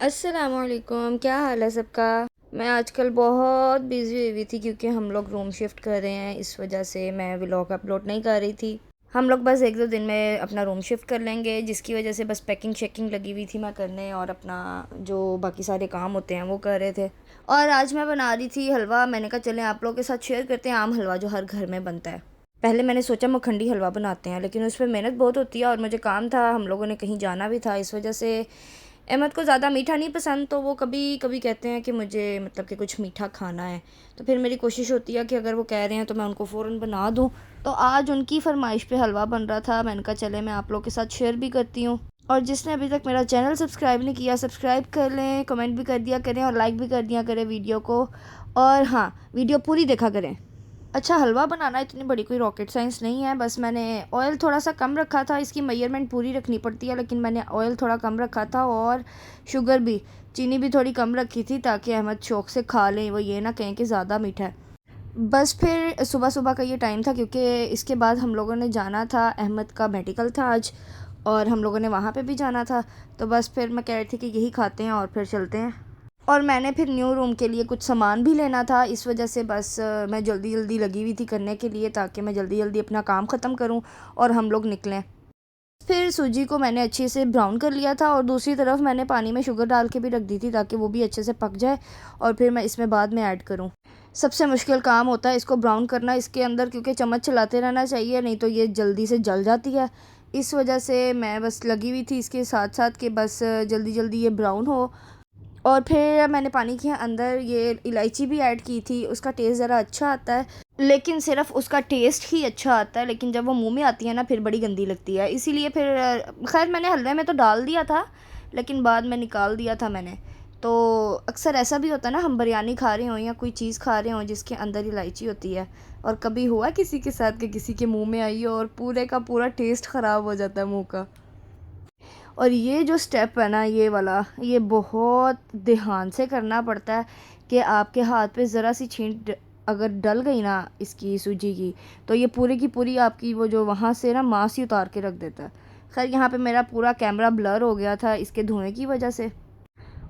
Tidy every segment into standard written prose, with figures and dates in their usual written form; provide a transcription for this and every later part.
अस्सलामुअलैकुम, क्या हाल है सबका। मैं आजकल बहुत बिज़ी हुई थी क्योंकि हम लोग रूम शिफ्ट कर रहे हैं। इस वजह से मैं व्लॉग अपलोड नहीं कर रही थी। हम लोग बस एक दो दिन में अपना रूम शिफ्ट कर लेंगे, जिसकी वजह से बस पैकिंग शेकिंग लगी हुई थी मैं करने, और अपना जो बाकी सारे काम होते हैं वो कर रहे थे। और आज मैं बना रही थी हलवा। मैंने कहा चलें आप लोगों के साथ शेयर करते हैं आम हलवा जो हर घर में बनता है। पहले मैंने सोचा मखंडी हलवा बनाते हैं, लेकिन उस पर मेहनत बहुत होती है और मुझे काम था, हम लोगों ने कहीं जाना भी था। इस वजह से अहमद को ज़्यादा मीठा नहीं पसंद, तो वो कभी कभी कहते हैं कि मुझे मतलब कि कुछ मीठा खाना है। तो फिर मेरी कोशिश होती है कि अगर वो कह रहे हैं तो मैं उनको फ़ौरन बना दूँ। तो आज उनकी फरमाइश पे हलवा बन रहा था। मैंने कहा चले मैं आप लोग के साथ शेयर भी करती हूँ। और जिसने अभी तक मेरा चैनल सब्सक्राइब नहीं किया, सब्सक्राइब कर लें, कमेंट भी कर दिया करें और लाइक भी कर दिया करें वीडियो को। और हाँ, वीडियो पूरी देखा करें। अच्छा, हलवा बनाना इतनी बड़ी कोई रॉकेट साइंस नहीं है। बस मैंने ऑयल थोड़ा सा कम रखा था। इसकी मेजरमेंट पूरी रखनी पड़ती है, लेकिन मैंने ऑयल थोड़ा कम रखा था और शुगर भी, चीनी भी थोड़ी कम रखी थी ताकि अहमद शौक़ से खा लें, वो ये ना कहें कि ज़्यादा मीठा है। बस फिर सुबह सुबह का ये टाइम था क्योंकि इसके बाद हम लोगों ने जाना था, अहमद का मेडिकल था आज और हम लोगों ने वहाँ पे भी जाना था। तो बस फिर मैं कह रही थी कि यही खाते हैं और फिर चलते हैं। और मैंने फिर न्यू रूम के लिए कुछ सामान भी लेना था। इस वजह से बस मैं जल्दी जल्दी लगी हुई थी करने के लिए, ताकि मैं जल्दी जल्दी अपना काम ख़त्म करूं और हम लोग निकलें। फिर सूजी को मैंने अच्छे से ब्राउन कर लिया था और दूसरी तरफ मैंने पानी में शुगर डाल के भी रख दी थी ताकि वो भी अच्छे से पक जाए और फिर मैं इसमें बाद में ऐड करूं। सबसे मुश्किल काम होता है इसको ब्राउन करना इसके अंदर, क्योंकि चम्मच चलाते रहना चाहिए, नहीं तो ये जल्दी से जल जाती है। इस वजह से मैं बस लगी हुई थी इसके साथ साथ कि बस जल्दी जल्दी ये ब्राउन हो। और फिर मैंने पानी के अंदर ये इलायची भी ऐड की थी। उसका टेस्ट ज़रा अच्छा आता है, लेकिन सिर्फ उसका टेस्ट ही अच्छा आता है, लेकिन जब वो मुंह में आती है ना फिर बड़ी गंदी लगती है। इसीलिए फिर खैर मैंने हलवे में तो डाल दिया था, लेकिन बाद में निकाल दिया था मैंने। तो अक्सर ऐसा भी होता है ना, हम बिरयानी खा रहे हों या कोई चीज़ खा रहे हों जिसके अंदर इलायची होती है, और कभी हुआ किसी के साथ कि किसी के मुंह में आई हो और पूरे का पूरा टेस्ट ख़राब हो जाता है मुंह का। और ये जो स्टेप है ना, ये वाला, ये बहुत ध्यान से करना पड़ता है कि आपके हाथ पे ज़रा सी छींट अगर डल गई ना इसकी सूजी की, तो ये पूरी की पूरी आपकी वो जो वहाँ से ना मांस ही उतार के रख देता है। खैर यहाँ पे मेरा पूरा कैमरा ब्लर हो गया था इसके धुएं की वजह से।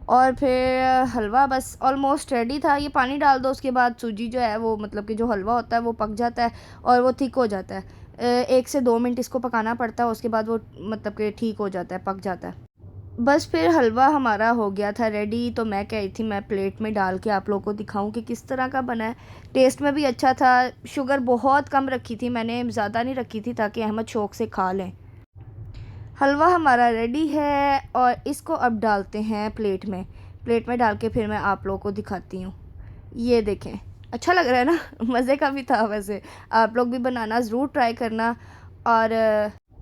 और फिर हलवा बस ऑलमोस्ट रेडी था। ये पानी डाल दो, उसके बाद सूजी जो है वो मतलब कि जो हलवा होता है वो पक जाता है और वो थिक हो जाता है। 1 से 2 मिनट इसको पकाना पड़ता है, उसके बाद वो मतलब कि ठीक हो जाता है, पक जाता है। बस फिर हलवा हमारा हो गया था रेडी। तो मैं कह रही थी मैं प्लेट में डाल के आप लोगों को दिखाऊं कि किस तरह का बना है। टेस्ट में भी अच्छा था। शुगर बहुत कम रखी थी मैंने, ज़्यादा नहीं रखी थी ताकि अहमद शौक़ से खा लें। हलवा हमारा रेडी है और इसको अब डालते हैं प्लेट में। प्लेट में डाल के फिर मैं आप लोगों को दिखाती हूँ। ये देखें, अच्छा लग रहा है ना मज़े का भी था वैसे। आप लोग भी बनाना ज़रूर ट्राई करना। और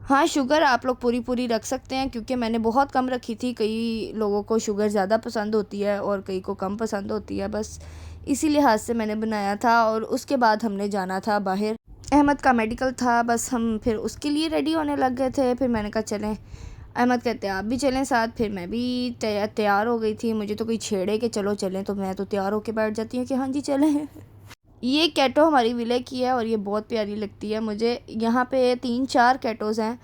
हाँ, शुगर आप लोग पूरी पूरी रख सकते हैं क्योंकि मैंने बहुत कम रखी थी। कई लोगों को शुगर ज़्यादा पसंद होती है और कई को कम पसंद होती है, बस इसी लिहाज से मैंने बनाया था। और उसके बाद हमने जाना था बाहर, अहमद का मेडिकल था, बस हम फिर उसके लिए रेडी होने लग गए थे। फिर मैंने कहा चलें, अहमद कहते आप भी चलें साथ। फिर मैं भी तैयार हो गई थी। मुझे तो कोई छेड़े कि चलो चलें तो मैं तो तैयार होके बैठ जाती हूँ कि हाँ जी चलें। ये कैटो हमारी विले की है और ये बहुत प्यारी लगती है मुझे। यहाँ पे 3-4 कैटोज़ हैं,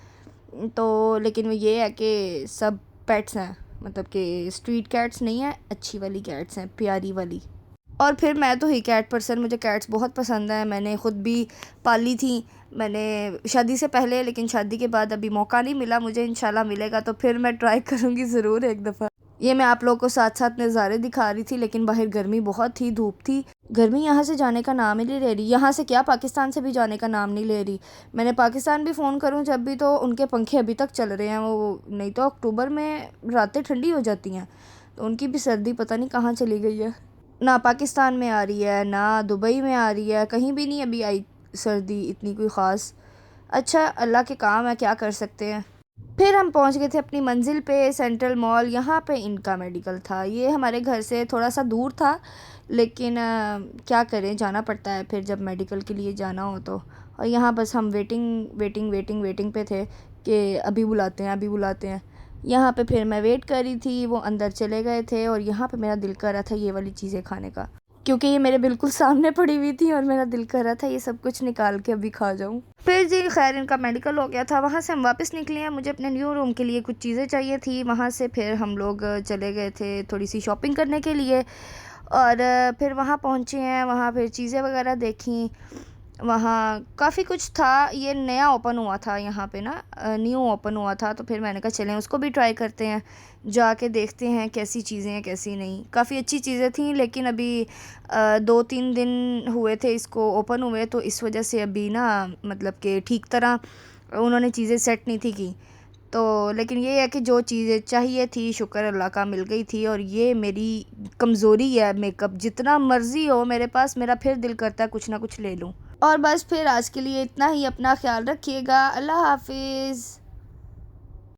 तो लेकिन वो ये है कि सब पेट्स हैं, मतलब कि स्ट्रीट कैट्स नहीं है, अच्छी वाली कैट्स हैं, प्यारी वाली। और फिर मैं तो ही कैट पर्सन, मुझे कैट्स बहुत पसंद है। मैंने ख़ुद भी पाली थी, मैंने शादी से पहले, लेकिन शादी के बाद अभी मौका नहीं मिला मुझे। इंशाल्लाह मिलेगा तो फिर मैं ट्राई करूँगी ज़रूर एक दफ़ा। ये मैं आप लोगों को साथ साथ नज़ारे दिखा रही थी, लेकिन बाहर गर्मी बहुत थी, धूप थी। गर्मी यहाँ से जाने का नाम ही नहीं ले रही, यहाँ से क्या पाकिस्तान से भी जाने का नाम नहीं ले रही। मैंने पाकिस्तान भी फ़ोन करूँ जब भी, तो उनके पंखे अभी तक चल रहे हैं वो, नहीं तो अक्टूबर में रातें ठंडी हो जाती हैं, तो उनकी भी सर्दी पता नहीं कहाँ चली गई है। ना पाकिस्तान में आ रही है, ना दुबई में आ रही है, कहीं भी नहीं अभी आई सर्दी इतनी कोई ख़ास। अच्छा, अल्लाह के काम है, क्या कर सकते हैं। फिर हम पहुंच गए थे अपनी मंजिल पे, सेंट्रल मॉल। यहाँ पे इनका मेडिकल था। ये हमारे घर से थोड़ा सा दूर था, लेकिन क्या करें, जाना पड़ता है फिर जब मेडिकल के लिए जाना हो तो। और यहाँ बस हम वेटिंग वेटिंग वेटिंग वेटिंग पे थे कि अभी बुलाते हैं, अभी बुलाते हैं। यहाँ पे फिर मैं वेट कर रही थी, वो अंदर चले गए थे और यहाँ पे मेरा दिल कर रहा था ये वाली चीज़ें खाने का। क्योंकि ये मेरे बिल्कुल सामने पड़ी हुई थी और मेरा दिल कर रहा था ये सब कुछ निकाल के अभी खा जाऊँ। फिर जी खैर इनका मेडिकल हो गया था, वहाँ से हम वापस निकले हैं। मुझे अपने न्यू रूम के लिए कुछ चीज़ें चाहिए थी, वहाँ से फिर हम लोग चले गए थे थोड़ी सी शॉपिंग करने के लिए। और फिर वहाँ पहुँचे हैं, वहाँ फिर चीज़ें वगैरह देखी। वहाँ काफ़ी कुछ था, ये नया ओपन हुआ था यहाँ पे ना, न्यू ओपन हुआ था। तो फिर मैंने कहा चलें उसको भी ट्राई करते हैं, जाके देखते हैं कैसी चीज़ें हैं कैसी नहीं। काफ़ी अच्छी चीज़ें थी, लेकिन अभी 2-3 दिन हुए थे इसको ओपन हुए, तो इस वजह से अभी ना मतलब कि ठीक तरह उन्होंने चीज़ें सेट नहीं थी की। तो लेकिन ये है कि जो चीज़ें चाहिए थी शुक्र अल्लाह का मिल गई थी। और ये मेरी कमज़ोरी है, मेकअप जितना मर्ज़ी हो मेरे पास, मेरा फिर दिल करता है कुछ ना कुछ ले लूँ। और बस फिर आज के लिए इतना ही, अपना ख्याल रखिएगा, अल्लाह हाफिज़।